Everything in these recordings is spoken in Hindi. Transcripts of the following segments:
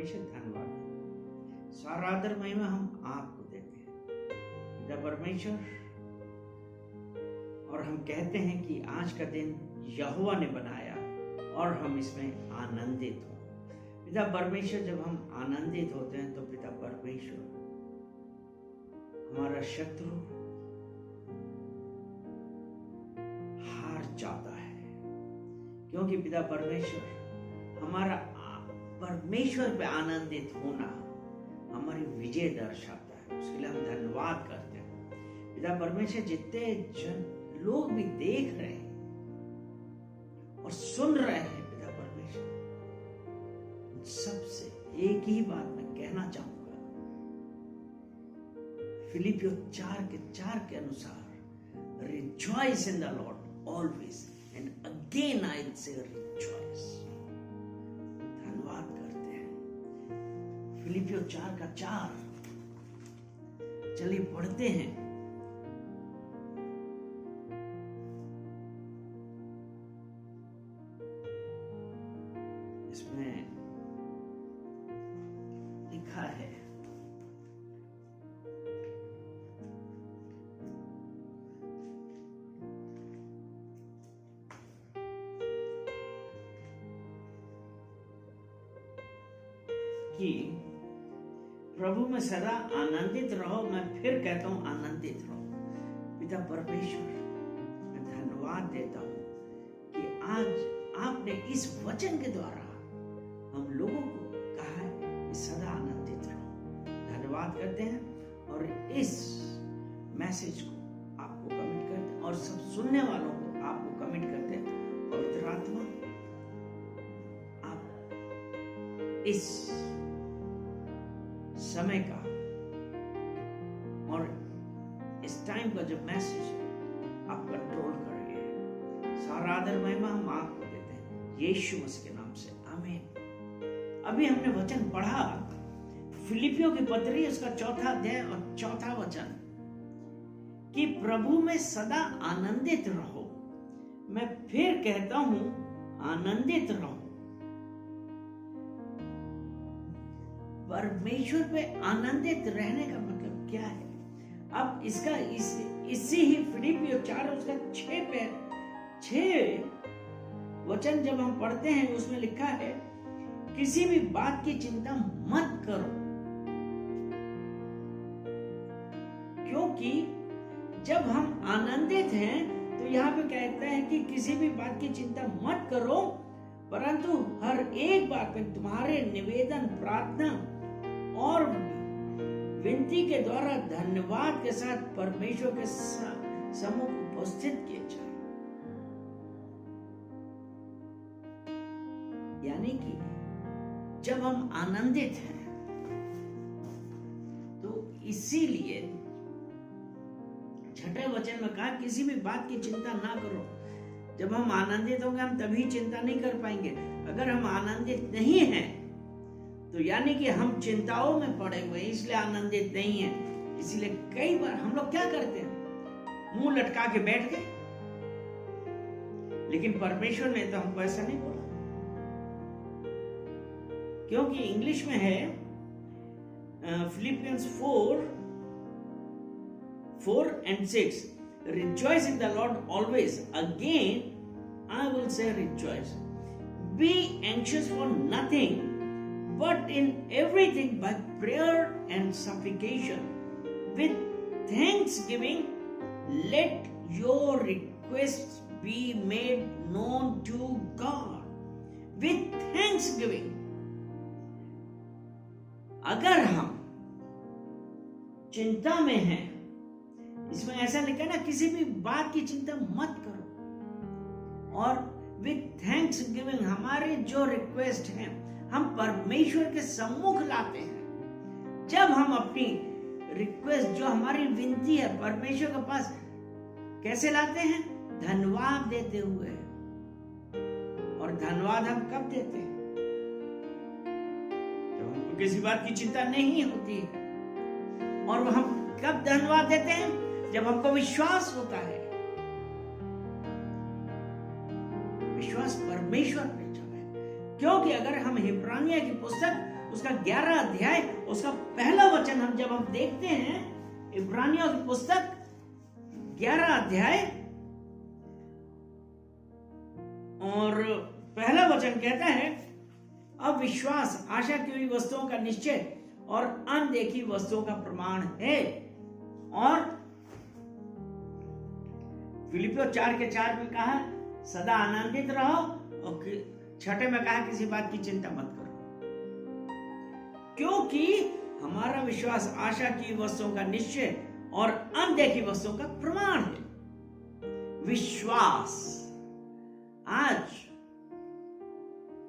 परमेश्वर धन्यवाद, सारा आदर महिमा हम आपको देते हैं पिता परमेश्वर। और हम कहते हैं कि आज का दिन यहोवा ने बनाया और हम इसमें आनंदित हो पिता परमेश्वर। जब हम आनंदित होते हैं तो पिता परमेश्वर हमारा शत्रु हार जाता है, क्योंकि पिता परमेश्वर हमारा परमेश्वर पे आनंदित होना हमारी विजय दर्शाता है। उसके लिए हम धन्यवाद करते हैं पिता परमेश्वर। जितने जन लोग भी देख रहे हैं और सुन रहे हैं पिता परमेश्वर, सबसे एक ही बात मैं कहना चाहूंगा, फिलिपियों 4:4 के अनुसार, rejoice in the Lord always, and again I will say rejoice. धन्यवाद करते हैं। फिलिपियों 4:4 चलिए पढ़ते हैं। इसमें लिखा है, कि प्रभु में सदा आनंदित रहो। मैं फिर कहता हूं आनंदित रहो। पिता परमेश्वर, मैं धन्यवाद देता हूं कि आज आपने इस वचन के द्वारा हम लोगों को कहा है कि सदा आनंदित रहो। धन्यवाद करते हैं और इस मैसेज को आपको कमिट करते हैं और सब सुनने वालों को आपको कमिट करते हैं। पवित्र आत्मा, आप इस समय का और इस टाइम का जो मैसेज आप कंट्रोल कर रहे हैं, सारा आदर महिमा हम आपको देते हैं यीशु मसीह के नाम से, आमीन। अभी हमने वचन पढ़ा फिलिपियों की पत्री उसका 4 अध्याय और 4 वचन, कि प्रभु में सदा आनंदित रहो। मैं फिर कहता हूं आनंदित रहो। परमेश्वर पे आनंदित रहने का मतलब क्या है? अब इसका इसी ही फिलिपियों 4 उसका 6 वचन जब हम पढ़ते हैं, उसमें लिखा है, किसी भी बात की चिंता मत करो, क्योंकि जब हम आनंदित हैं तो यहाँ पे कहता है कि किसी भी बात की चिंता मत करो, परंतु हर एक बात में तुम्हारे निवेदन, प्रार्थना और विनती के द्वारा धन्यवाद के साथ परमेश्वर के सम्मुख उपस्थित किए जाए। यानी कि जब हम आनंदित हैं तो इसीलिए 6 वचन में कहा, किसी भी बात की चिंता ना करो। जब हम आनंदित होंगे हम तभी चिंता नहीं कर पाएंगे। अगर हम आनंदित नहीं हैं तो यानी कि हम चिंताओं में पड़े हुए, इसलिए आनंदित नहीं है। इसलिए कई बार हम लोग क्या करते हैं, मुंह लटका के बैठ गए, लेकिन परमेश्वर ने तो हमको ऐसा नहीं बोला, क्योंकि इंग्लिश में है Philippians 4:6, rejoice in the Lord always. Again, I will say rejoice. Be anxious for nothing, but in everything by prayer and supplication, with thanksgiving, let your requests be made known to God. With thanksgiving. अगर हम चिंता में हैं, इसमें ऐसा लिखा है ना, किसी भी बात की चिंता मत करो, और विथ थैंक्स गिविंग, हमारे जो रिक्वेस्ट हैं हम परमेश्वर के सम्मुख लाते हैं। जब हम अपनी रिक्वेस्ट, जो हमारी विनती है, परमेश्वर के पास कैसे लाते हैं? धन्यवाद देते हुए। और धन्यवाद हम कब देते हैं? जब हमको किसी बात की चिंता नहीं होती। और हम कब धन्यवाद देते हैं? जब हमको विश्वास होता है। विश्वास परमेश्वर पे जब है, क्योंकि अगर हम इब्रानिया की पुस्तक उसका 11 अध्याय, उसका पहला वचन जब हम देखते हैं, इब्रानियों की पुस्तक 11 अध्याय और पहला वचन कहता है, अविश्वास आशा की हुई वस्तुओं का निश्चय और अनदेखी वस्तुओं का प्रमाण है। और फिलिपियों 4:4 में कहा, सदा आनंदित रहो, और 6 में कहा, किसी बात की चिंता मत करो, क्योंकि हमारा विश्वास आशा की वस्तुओं का निश्चय और अनदेखी वस्तुओं का प्रमाण है। विश्वास, आज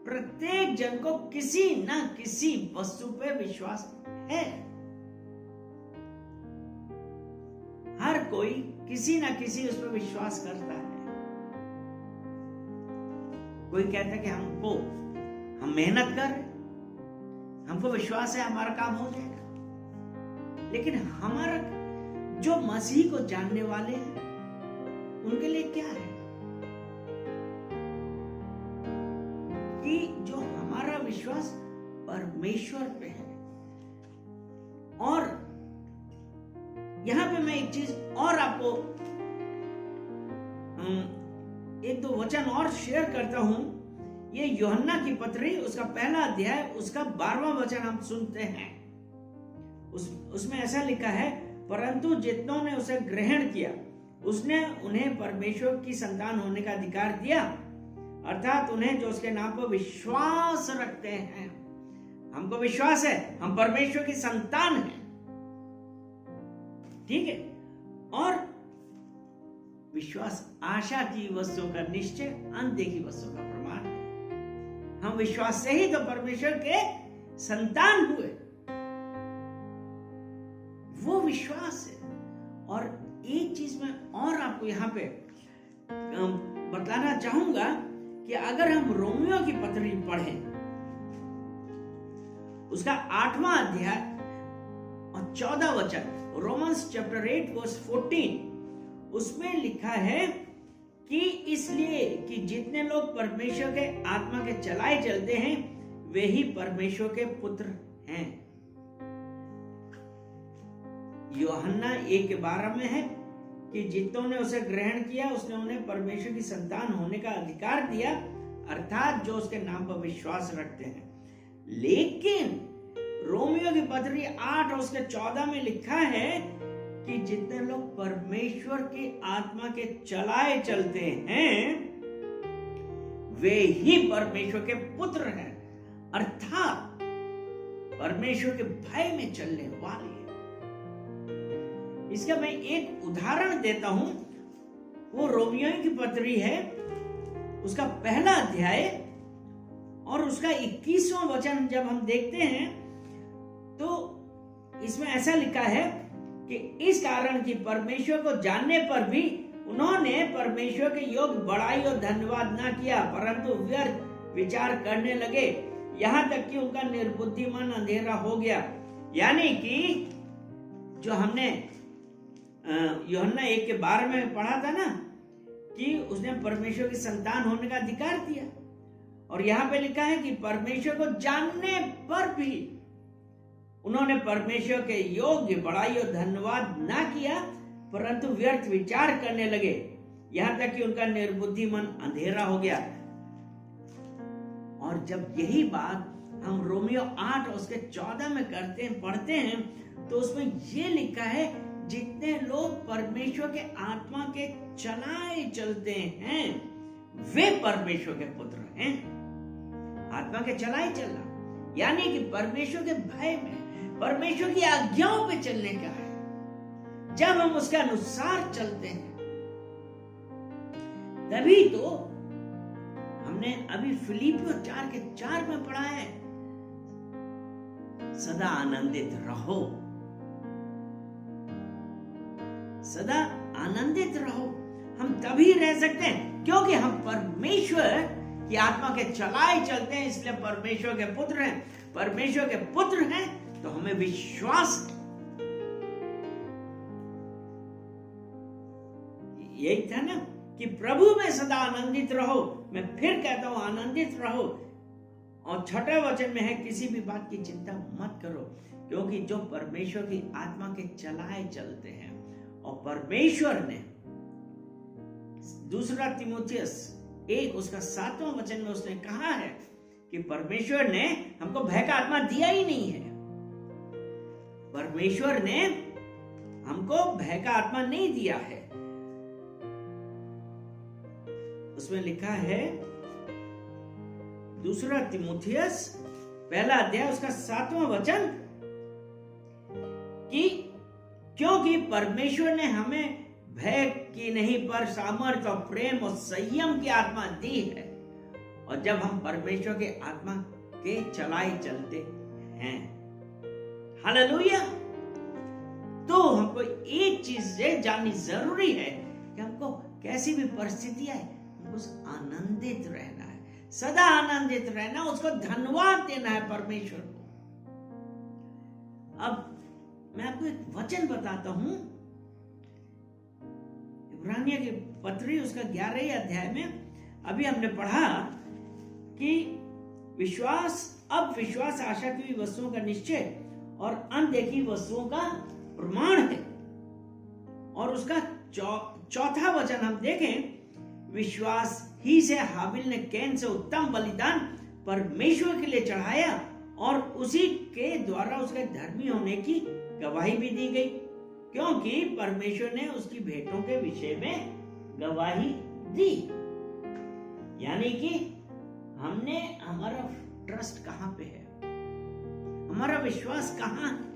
प्रत्येक जन को किसी न किसी वस्तु पे विश्वास है। हर कोई किसी न किसी उस पर विश्वास करता है। कोई कहता है कि हम मेहनत कर रहे, हमको विश्वास है हमारा काम हो जाएगा। लेकिन हमारा जो मसीह को जानने वाले हैं, उनके लिए क्या है कि जो हमारा विश्वास परमेश्वर पे है। और यहां पे मैं एक चीज और आपको 1-2 वचन और शेयर करता हूं। ये यूहन्ना की पत्री, उसका पहला अध्याय, उसका 12वां वचन हम सुनते हैं। उसमें ऐसा लिखा है, परंतु जितनों ने उसे ग्रहण किया, उसने उन्हें परमेश्वर की संतान होने का अधिकार दिया, अर्थात उन्हें जो उसके नाम पर विश्वास रखते हैं। हमको विश्वास है हम परमेश्वर की संतान हैं, ठीक है। और विश्वास आशा की वस्तुओं का निश्चय, अनदेखी वस्तुओं का प्रमाण है। हम विश्वास से ही तो परमेश्वर के संतान हुए, वो विश्वास है। और एक चीज मैं और आपको यहां पे बतलाना चाहूंगा कि अगर हम रोमियो की पत्री पढ़ें, उसका 8वां अध्याय और 14 वचन, रोमन्स चैप्टर 8 वर्स 14, उसमें लिखा है कि इसलिए कि जितने लोग परमेश्वर के आत्मा के चलाए चलते हैं, वे ही परमेश्वर के पुत्र हैं। यूहन्ना 1:12 में है कि जितनों ने उसे ग्रहण किया, उसने उन्हें परमेश्वर की संतान होने का अधिकार दिया, अर्थात जो उसके नाम पर विश्वास रखते हैं। लेकिन रोमियो की पत्री 8 और उसके 14 में लिखा है कि जितने लोग परमेश्वर की आत्मा के चलाए चलते हैं, वे ही परमेश्वर के पुत्र हैं, अर्थात परमेश्वर के भय में चलने वाले हैं। इसका मैं एक उदाहरण देता हूं। वो रोमियो की पत्री है, उसका पहला अध्याय और उसका 21वां वचन जब हम देखते हैं, तो इसमें ऐसा लिखा है कि इस कारण कि परमेश्वर को जानने पर भी उन्होंने परमेश्वर के योग बड़ाई और धन्यवाद ना किया, परंतु व्यर्थ विचार करने लगे, यहां तक कि उनका निर्बुद्धि मन अंधेरा हो गया। यानी कि जो हमने यूहन्ना 1:12 में पढ़ा था ना, कि उसने परमेश्वर की संतान होने का अधिकार दिया, और यहां पे लिखा है कि परमेश्वर को जानने पर भी उन्होंने परमेश्वर के योग्य बड़ाई और धन्यवाद ना किया, परंतु व्यर्थ विचार करने लगे, यहां तक कि उनका निर्बुद्धि मन अंधेरा हो गया। और जब यही बात हम रोमियो 8 और उसके 14 में पढ़ते हैं, तो उसमें यह लिखा है, जितने लोग परमेश्वर के आत्मा के चलाए चलते हैं, वे परमेश्वर के पुत्र हैं। आत्मा के चलाए चलना यानी कि परमेश्वर के भय में, परमेश्वर की आज्ञाओं पे चलने का है। जब हम उसके अनुसार चलते हैं, तभी तो हमने अभी फिलिपियों 4:4 में पढ़ा है, सदा आनंदित रहो, सदा आनंदित रहो। हम तभी रह सकते हैं क्योंकि हम परमेश्वर की आत्मा के चलाए चलते हैं, इसलिए परमेश्वर के पुत्र हैं। परमेश्वर के पुत्र हैं तो हमें विश्वास है। यही था ना कि प्रभु में सदा आनंदित रहो। मैं फिर कहता हूं, आनंदित रहो। और छठे वचन में है, किसी भी बात की चिंता मत करो, क्योंकि जो परमेश्वर की आत्मा के चलाए चलते हैं। और परमेश्वर ने 2 तीमुथियुस 1 उसका 7वां वचन में उसने कहा है कि परमेश्वर ने हमको भय का आत्मा दिया ही नहीं है। परमेश्वर ने हमको भय का आत्मा नहीं दिया है। उसमें लिखा है 2 तीमुथियुस 1 अध्याय उसका 7वां वचन कि क्योंकि परमेश्वर ने हमें भय की नहीं पर सामर्थ्य और प्रेम और संयम की आत्मा दी है। और जब हम परमेश्वर के आत्मा के चलाए चलते हैं, हालेलुया, तो हमको एक चीज जाननी जरूरी है कि हमको कैसी भी परिस्थिति आए, हमको आनंदित रहना है, सदा आनंदित रहना, उसको धन्यवाद देना है परमेश्वर को। अब मैं आपको एक वचन बताता हूं, इब्रानियों की पत्री उसका 11 अध्याय में अभी हमने पढ़ा कि अब विश्वास आशा की वस्तुओं का निश्चय और अनदेखी वस्तुओं का प्रमाण है। और उसका चौथा वचन हम देखें, विश्वास ही से हाबिल ने कैन से उत्तम बलिदान परमेश्वर के लिए चढ़ाया और उसी के द्वारा उसके धर्मी होने की गवाही भी दी गई, क्योंकि परमेश्वर ने उसकी भेंटों के विषय में गवाही दी। यानी कि हमारा ट्रस्ट कहां पे है, हमारा विश्वास कहां है।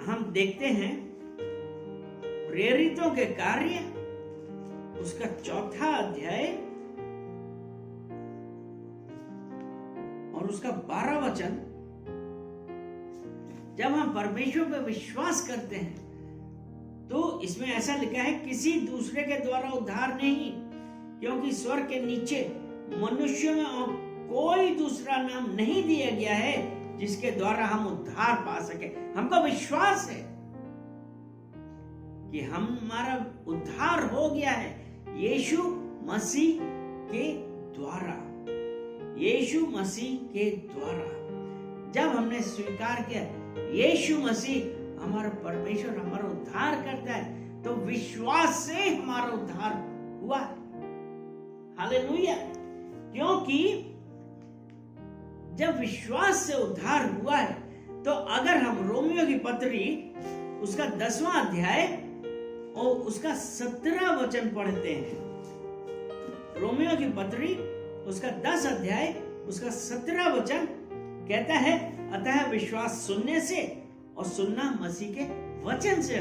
हम देखते हैं प्रेरितों के कार्य उसका 4 अध्याय और उसका 12 वचन। जब हम परमेश्वर पर विश्वास करते हैं तो इसमें ऐसा लिखा है, किसी दूसरे के द्वारा उद्धार नहीं, क्योंकि स्वर्ग के नीचे मनुष्यों में और कोई दूसरा नाम नहीं दिया गया है जिसके द्वारा हम उद्धार पा सके। हमको विश्वास है कि हमारा उद्धार हो गया है यीशु मसीह के द्वारा। यीशु मसीह के द्वारा जब हमने स्वीकार किया यीशु मसीह हमारा परमेश्वर हमारा उद्धार करता है, तो विश्वास से हमारा उद्धार हुआ। हालेलुया। क्योंकि जब विश्वास से उद्धार हुआ है, तो अगर हम रोमियो की पत्री उसका 10वां अध्याय और उसका 17 वचन पढ़ते हैं, रोमियो की पत्री उसका 10 अध्याय उसका 17 वचन कहता है, अतः विश्वास सुनने से और सुनना मसीह के वचन से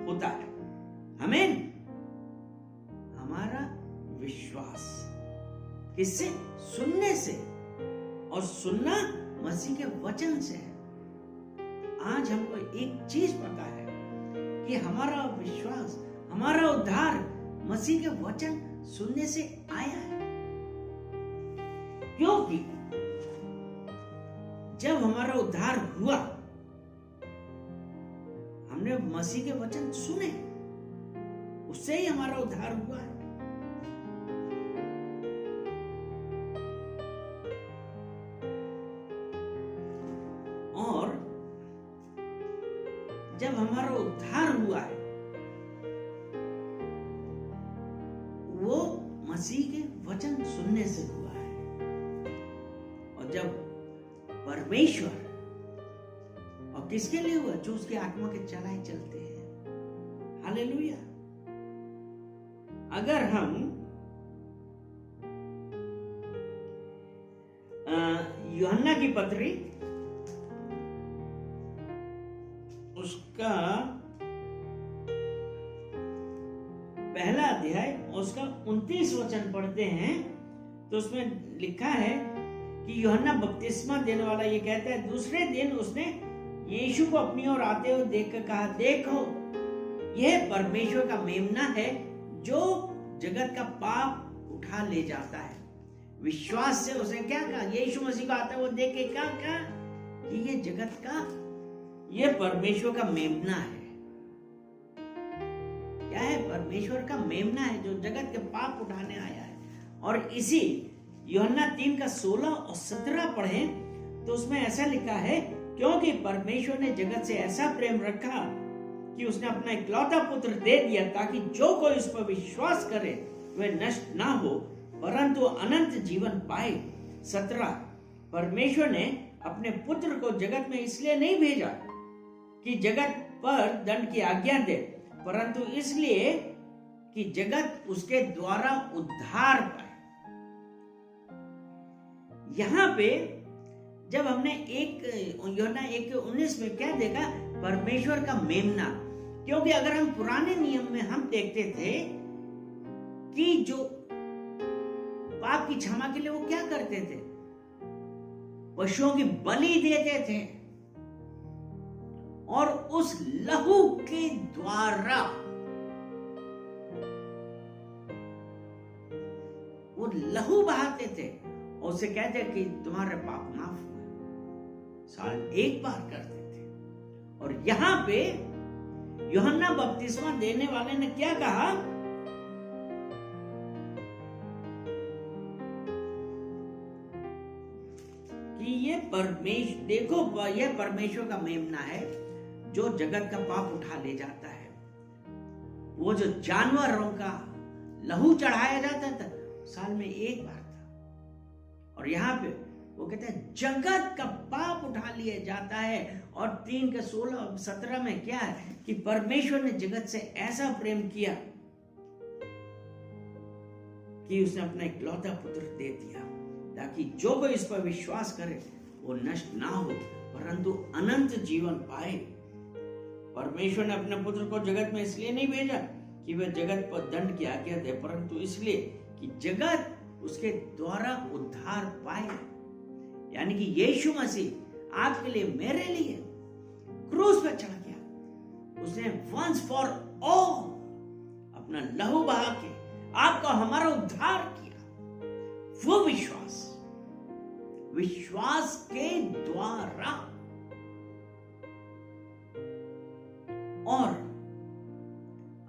होता है। आमीन। हमारा विश्वास किससे? सुनने से, और सुनना मसीह के वचन से है। आज हमको एक चीज पता है कि हमारा विश्वास, हमारा उद्धार मसीह के वचन सुनने से आया है। क्योंकि जब हमारा उद्धार हुआ, हमने मसीह के वचन सुने, उससे ही हमारा उद्धार हुआ है। और जब हमारा उद्धार हुआ है, वो मसीह के वचन सुनने से हुआ है। और जब परमेश्वर, और किसके लिए हुआ? जो उसके आत्मा के चलाए चलते हैं। हालेलुया। अगर हम यूहन्ना की पत्री उसका 1 अध्याय उसका 29 वचन पढ़ते हैं, तो उसमें लिखा है कि यूहन्ना बपतिस्मा देने वाला ये कहता है, दूसरे दिन उसने यीशु को अपनी ओर आते हुए देखकर कहा, देखो यह परमेश्वर का मेमना है जो जगत का पाप उठा ले जाता है। विश्वास से उसने क्या कहा? यीशु मसीह को आते हुए देख के क्या कहा कि ये जगत का, ये परमेश्वर का मेमना है। क्या है? परमेश्वर का मेमना है जो जगत के पाप उठाने आया है। और इसी यूहन्ना 3:16 और 17 पढ़े तो उसमें ऐसा लिखा है, क्योंकि परमेश्वर ने जगत से ऐसा प्रेम रखा कि उसने अपना इकलौता पुत्र दे दिया, ताकि जो कोई उस पर विश्वास करे वह नष्ट ना हो परंतु अनंत जीवन पाए। 17 परमेश्वर ने अपने पुत्र को जगत में इसलिए नहीं भेजा कि जगत पर दंड की आज्ञा दे, परंतु इसलिए कि जगत उसके द्वारा उद्धार पाए। यहां पे जब हमने यूहन्ना 1:19 में क्या देखा, परमेश्वर का मेमना। क्योंकि अगर हम पुराने नियम में हम देखते थे कि जो पाप की क्षमा के लिए वो क्या करते थे, पशुओं की बलि देते थे और उस लहू के द्वारा वो लहू बहाते थे और उसे कहते कि तुम्हारे पाप माफ हुए। साल एक बार करते थे। और यहां पे यूहन्ना बपतिस्मा देने वाले ने क्या कहा कि यह परमेश्वर का मेमना है जो जगत का पाप उठा ले जाता है। वो जो जानवरों का लहू चढ़ाया जाता था साल में एक बार था, और यहां पे वो कहते हैं जगत का पाप उठा लिया जाता है। और 3:16-17 में क्या है कि परमेश्वर ने जगत से ऐसा प्रेम किया कि उसने अपना इकलौता पुत्र दे दिया, ताकि जो कोई इस पर विश्वास करे वो नष्ट ना हो परंतु अनंत जीवन पाए। परमेश्वर ने अपने पुत्र को जगत में इसलिए नहीं भेजा कि वह जगत पर दंड की आज्ञा दे, परंतु इसलिए कि जगत उसके द्वारा उद्धार पाए। यानी कि यीशु मसीह आपके लिए, मेरे लिए क्रूस पर चढ़ गया। उसने वंस फॉर ऑल अपना लहू बहा के आपका हमारा उद्धार किया। वो विश्वास के द्वारा। और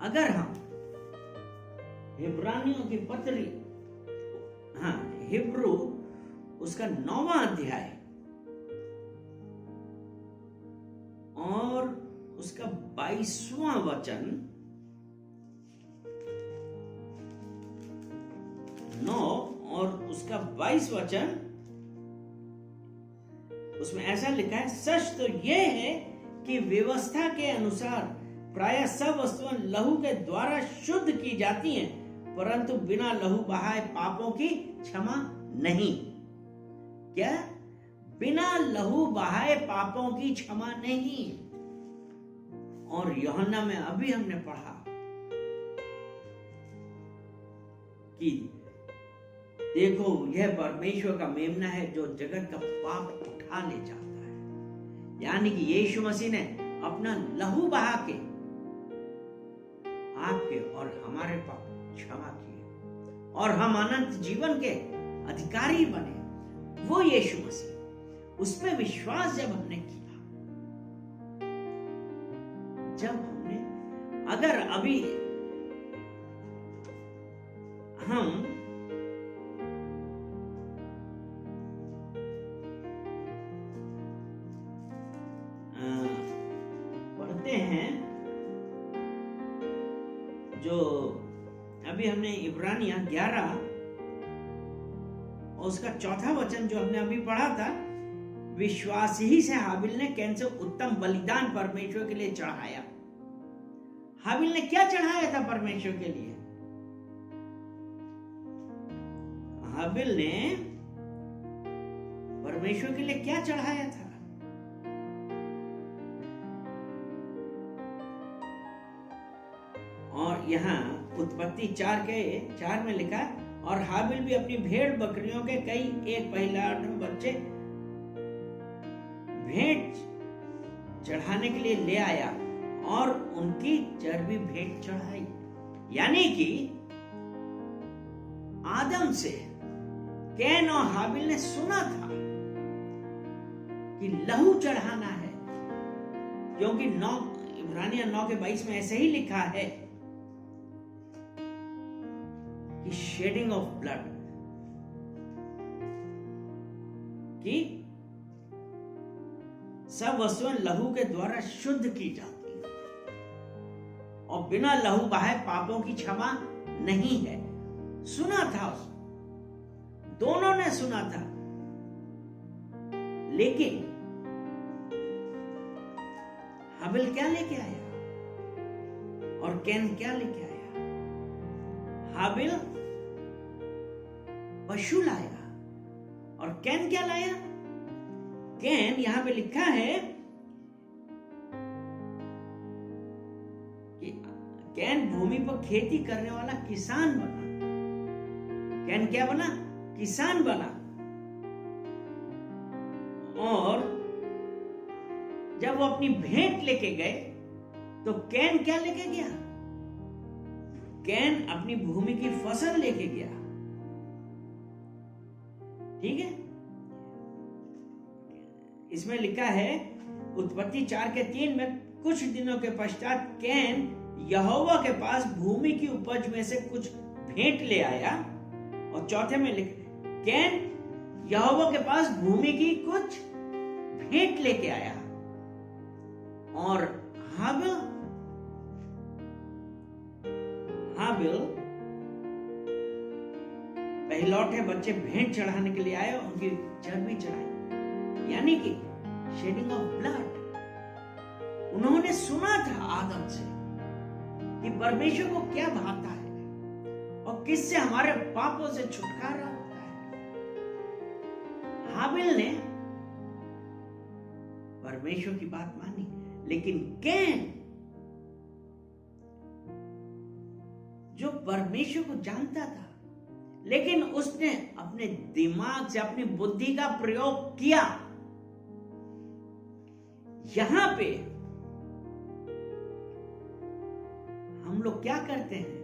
अगर हम इब्रानियों की पत्री, हिब्रू उसका 9वां अध्याय और उसका 22वां वचन, 9 और उसका 22 वचन, उसमें ऐसा लिखा है, सच तो यह है कि व्यवस्था के अनुसार प्रायः सब वस्तुएं लहू के द्वारा शुद्ध की जाती हैं, परंतु बिना लहू बहाए पापों की क्षमा नहीं। क्या? बिना लहू बहाए पापों की क्षमा नहीं। और यूहन्ना में अभी हमने पढ़ा कि देखो यह परमेश्वर का मेमना है जो जगत का पाप उठा ले जाता है। यानी कि यीशु मसीह ने अपना लहू बहा के आपके और हमारे पाप क्षमा किए और हम अनंत जीवन के अधिकारी बने। वो यीशु मसीह, उस पे विश्वास जब हमने किया, जब हमने, अगर अभी हम पढ़ते हैं, जो अभी हमने इब्रानिया 11 और उसका 4था वचन जो हमने अभी पढ़ा था, विश्वास ही से हाबिल ने कैन से उत्तम बलिदान परमेश्वर के लिए चढ़ाया। हाबिल ने क्या चढ़ाया था परमेश्वर के लिए? हाबिल ने परमेश्वर के लिए क्या चढ़ाया था? और यहाँ उत्पत्ति 4 में लिखा, और हाबिल भी अपनी भेड़ बकरियों के कई एक पहिलौठ बच्चे भेंट चढ़ाने के लिए ले आया और उनकी चर्बी भेंट चढ़ाई। यानी कि आदम से कैन और हाबिल ने सुना था कि लहू चढ़ाना है, क्योंकि इब्रानिया 9:22 में ऐसे ही लिखा है कि शेडिंग ऑफ ब्लड, कि सब वस्तुएं लहू के द्वारा शुद्ध की जाती है और बिना लहू बहाए पापों की क्षमा नहीं है। सुना था उसने, दोनों ने सुना था, लेकिन हाबिल क्या लेके आया और कैन क्या लेके आया? हाबिल पशु लाया और कैन क्या लाया? कैन, यहां पे लिखा है कि कैन भूमि पर खेती करने वाला किसान बना। कैन क्या बना? किसान बना। और जब वो अपनी भेंट लेके गए तो कैन क्या लेके गया? कैन अपनी भूमि की फसल लेके गया। ठीक है, इसमें लिखा है उत्पत्ति 4:3 में, कुछ दिनों के पश्चात कैन यहोवा के पास भूमि की उपज में से कुछ भेंट ले आया। और चौथे में लिखा कैन यहोवा के पास भूमि की कुछ भेंट लेके आया। और हाबिल पहलौठे बच्चे भेंट चढ़ाने के लिए आए और उनकी चर्बी चढ़ाई, यानी कि शेडिंग ऑफ ब्लड। उन्होंने सुना था आदम से कि परमेश्वर को क्या भाता है और किससे हमारे पापों से छुटकारा होता है। हाबिल ने परमेश्वर की बात मानी, लेकिन कैन जो परमेश्वर को जानता था, लेकिन उसने अपने दिमाग से, अपनी बुद्धि का प्रयोग किया। यहां पे हम लोग क्या करते हैं?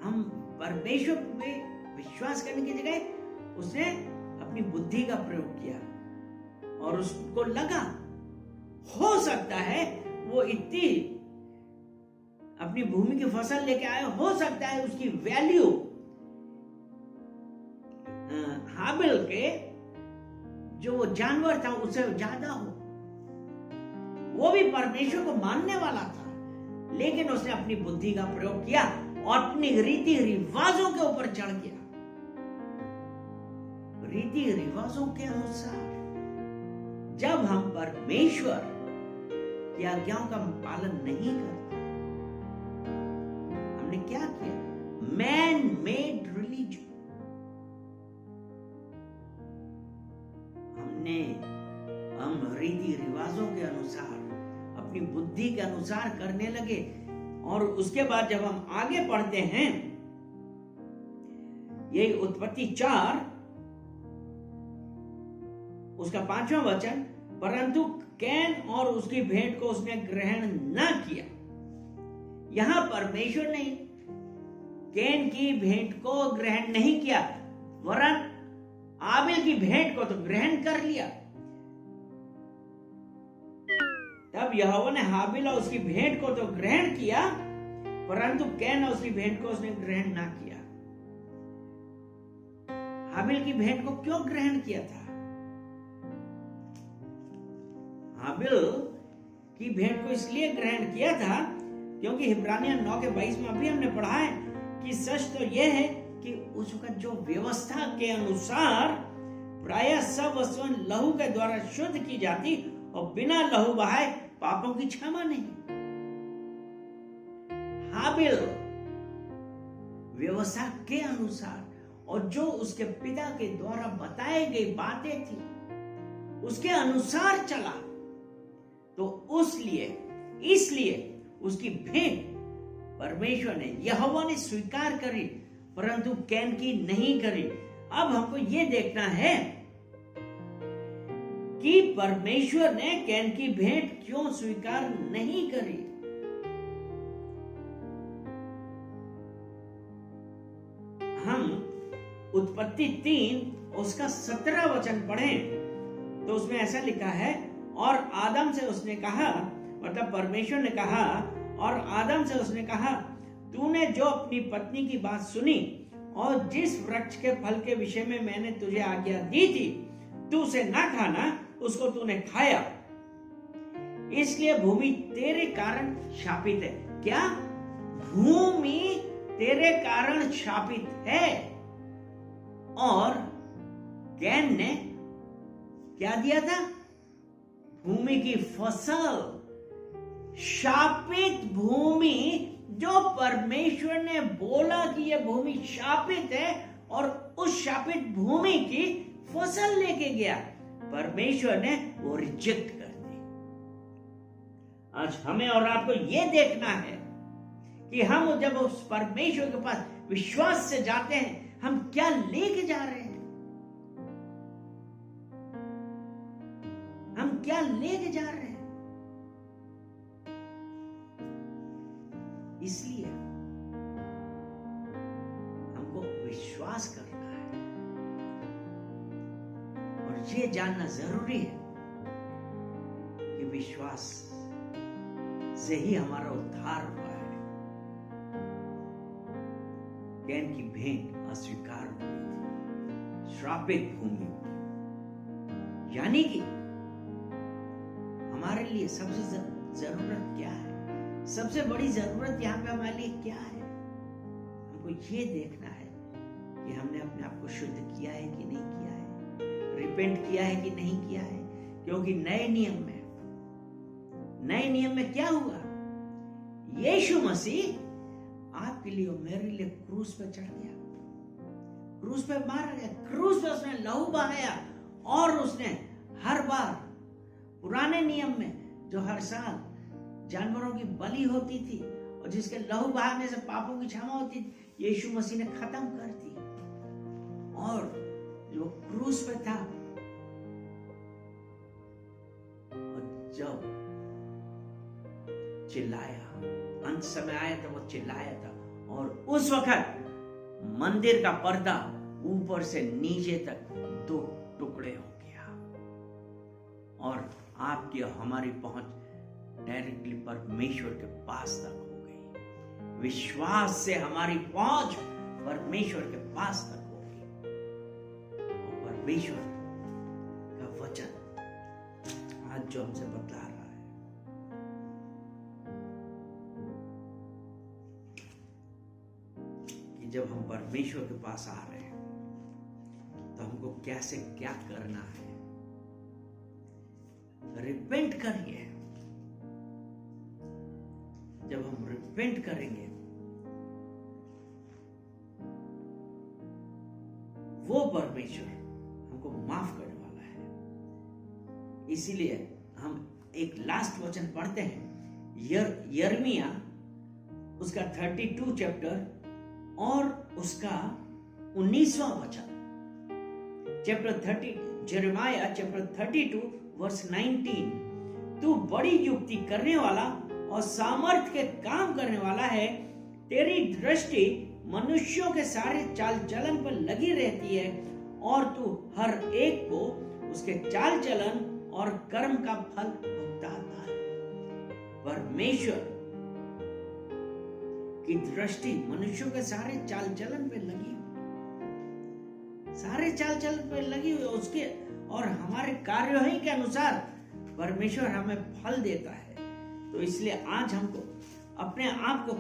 हम परमेश्वर पे विश्वास करने की जगह उसने अपनी बुद्धि का प्रयोग किया और उसको लगा हो सकता है वो इतनी अपनी भूमि की फसल लेके आए, हो सकता है उसकी वैल्यू हाबिल के जो वो जानवर था उससे ज्यादा हो। वो भी परमेश्वर को मानने वाला था, लेकिन उसने अपनी बुद्धि का प्रयोग किया और अपनी रीति रिवाजों के ऊपर चढ़ गया। रीति रिवाजों के अनुसार जब हम परमेश्वर की आज्ञाओं का पालन नहीं करते, हमने क्या किया? Man made religion. हम रीति रिवाजों के अनुसार, अपनी बुद्धि के अनुसार करने लगे। और उसके बाद जब हम आगे पढ़ते हैं, यही उत्पत्ति 4 उसका 5वां वचन, परंतु कैन और उसकी भेंट को उसने ग्रहण न किया। यहां परमेश्वर ने कैन की भेंट को ग्रहण नहीं किया, वरन आबिल की भेंट को तो ग्रहण कर लिया। तब यहोवा ने हाबिल और उसकी भेंट को तो ग्रहण किया, परंतु कैन और उसकी भेंट को उसने ग्रहण ना किया। हाबिल की भेंट को क्यों ग्रहण किया था? हाबिल की भेंट को इसलिए ग्रहण किया था क्योंकि इब्रानियों 9:22 में अभी हमने पढ़ा है कि सच तो यह है कि उसका जो व्यवस्था के अनुसार प्रायः सब वस्तुएं लहू के द्वारा शुद्ध की जाती और बिना लहू बहाए पापों की क्षमा नहीं। हाबिल व्यवस्था के अनुसार और जो उसके पिता के द्वारा बताई गई बातें थी उसके अनुसार चला, तो इसलिए उसकी भेंट परमेश्वर ने, यहोवा ने स्वीकार करी, परंतु कैन की नहीं करी। अब हमको यह देखना है कि परमेश्वर ने कैन की भेंट क्यों स्वीकार नहीं करी। हम उत्पत्ति 3 उसका 17 वचन पढ़ें तो उसमें ऐसा लिखा है, और आदम से उसने कहा, मतलब परमेश्वर ने कहा, और आदम से उसने कहा, तूने जो अपनी पत्नी की बात सुनी और जिस वृक्ष के फल के विषय में मैंने तुझे आज्ञा दी थी तू उसे ना खाना, उसको तूने खाया, इसलिए भूमि तेरे कारण शापित है। क्या? भूमि तेरे कारण शापित है। और कैन ने क्या दिया था? भूमि की फसल। शापित भूमि, जो परमेश्वर ने बोला कि यह भूमि शापित है, और उस शापित भूमि की फसल लेके गया, परमेश्वर ने वो रिजेक्ट कर दी। आज हमें और आपको यह देखना है कि हम जब उस परमेश्वर के पास विश्वास से जाते हैं, हम क्या लेके जा रहे हैं, हम क्या लेके जा रहे हैं। इसलिए हमको विश्वास करना है और ये जानना जरूरी है कि विश्वास से ही हमारा उद्धार हुआ है। कैन की भेंट अस्वीकार हो गई थी, श्रापित भूमि, यानी कि हमारे लिए सबसे जरूरत क्या है? सबसे बड़ी जरूरत यहाँ पे हमारे लिए क्या है? हमको ये देखना है कि हमने अपने आप को शुद्ध किया है कि नहीं किया है, रिपेंट किया है कि नहीं किया है। क्योंकि नए नियम में क्या हुआ? यीशु मसीह आपके लिए और मेरे लिए क्रूस पे चढ़ गया, क्रूस पे मारा गया, क्रूस पे उसने लहू बहाया। और उसने हर बार पुराने नियम में जो हर साल जानवरों की बलि होती थी और जिसके लहू बहाने से पापों की क्षमा होती थी, यीशु मसीह ने खत्म कर दी। और जो क्रूस पे था, और जब चिल्लाया, अंत समय आया था, वो चिल्लाया था, और उस वक्त मंदिर का पर्दा ऊपर से नीचे तक 2 टुकड़े हो गया, और आपकी और हमारी पहुंच डायरेक्टली परमेश्वर के पास तक हो गई। विश्वास से हमारी पहुंच परमेश्वर के पास तक हो गई, और परमेश्वर का वचन आज जो हमसे बतला रहा है कि जब हम परमेश्वर के पास आ रहे हैं तो हमको कैसे क्या करना है। रिपेंट करिए। जब हम रिपेंट करेंगे, वो परमेश्वर हमको माफ करने वाला है। इसीलिए हम एक लास्ट वचन पढ़ते हैं, यिर्मयाह उसका 32 चैप्टर और उसका 19वां वचन। चैप्टर 30, यिर्मयाह चैप्टर 32 वर्स 19। तू बड़ी युक्ति करने वाला और सामर्थ के काम करने वाला है। तेरी दृष्टि मनुष्यों के सारे चाल चलन पर लगी रहती है, और तू हर एक को उसके चाल चलन और कर्म का फल भुगताता है। परमेश्वर की दृष्टि मनुष्यों के सारे चाल चलन पे लगी हुई, सारे चाल चलन पे लगी हुई उसके, और हमारे कार्यों ही के अनुसार परमेश्वर हमें फल देता है। तो इसलिए आज हमको अपने आप को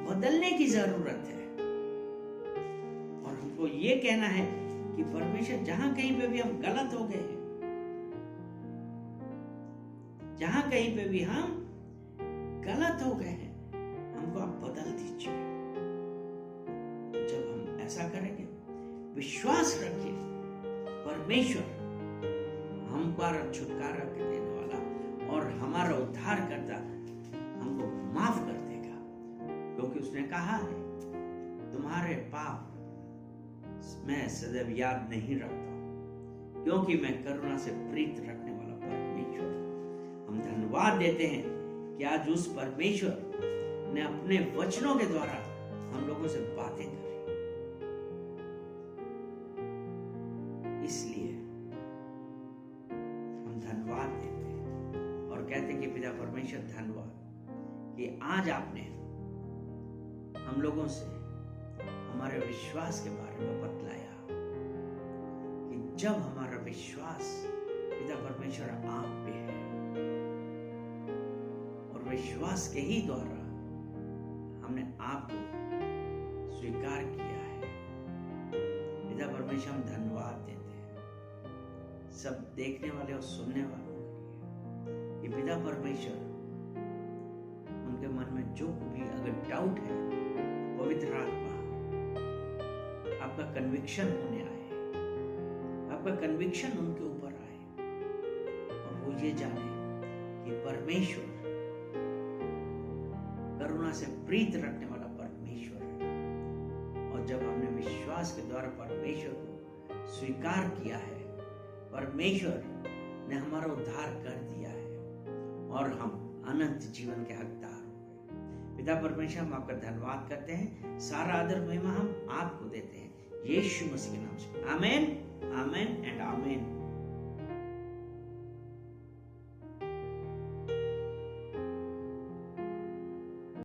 बदलने की जरूरत है, और हमको ये कहना है कि परमेश्वर जहां कहीं पे भी हम गलत हो गए हैं, जहां कहीं पे भी हम गलत हो गए हैं, हमको आप बदल दीजिए। जब हम ऐसा करेंगे, विश्वास रखिए, परमेश्वर हमारा छुटकारा देने वाला और हमारा उद्धार करता हमको माफ कर देगा, क्योंकि उसने कहा है तुम्हारे पाप मैं सदैव याद नहीं रखता, क्योंकि मैं करुणा से प्रीत रखने वाला परमेश्वर। हम धन्यवाद देते हैं कि आज उस परमेश्वर ने अपने वचनों के द्वारा हम लोगों से बातें करी। इसलिए हम धन्यवाद देते हैं और कहते हैं कि पिता परमेश्वर धन्यवाद कि आज आपने हम लोगों से हमारे विश्वास के बारे में बतलाया कि जब हमारा विश्वास पिता परमेश्वर आप पे है और विश्वास के ही द्वारा हमने आपको स्वीकार किया है, पिता परमेश्वर हम धन्यवाद देते हैं सब देखने वाले और सुनने वालों के लिए कि पिता परमेश्वर उनके मन में जो भी अगर डाउट है, पवित्र आत्मा आपका कन्विक्शन होने आए, आपका कन्विक्शन उनके ऊपर आए और वो ये जाने कि परमेश्वर करुणा से प्रीत रखने वाला परमेश्वर है और जब हमने विश्वास के द्वारा परमेश्वर को स्वीकार किया है, परमेश्वर ने हमारा उद्धार कर दिया है और हम अनंत जीवन के हकदार हो गए। पिता परमेश्वर हम आपका धन्यवाद करते हैं, सारा आदर महिमा हम आपको देते हैं यीशु मसीह के नाम से। आमेन, आमेन एंड आमेन।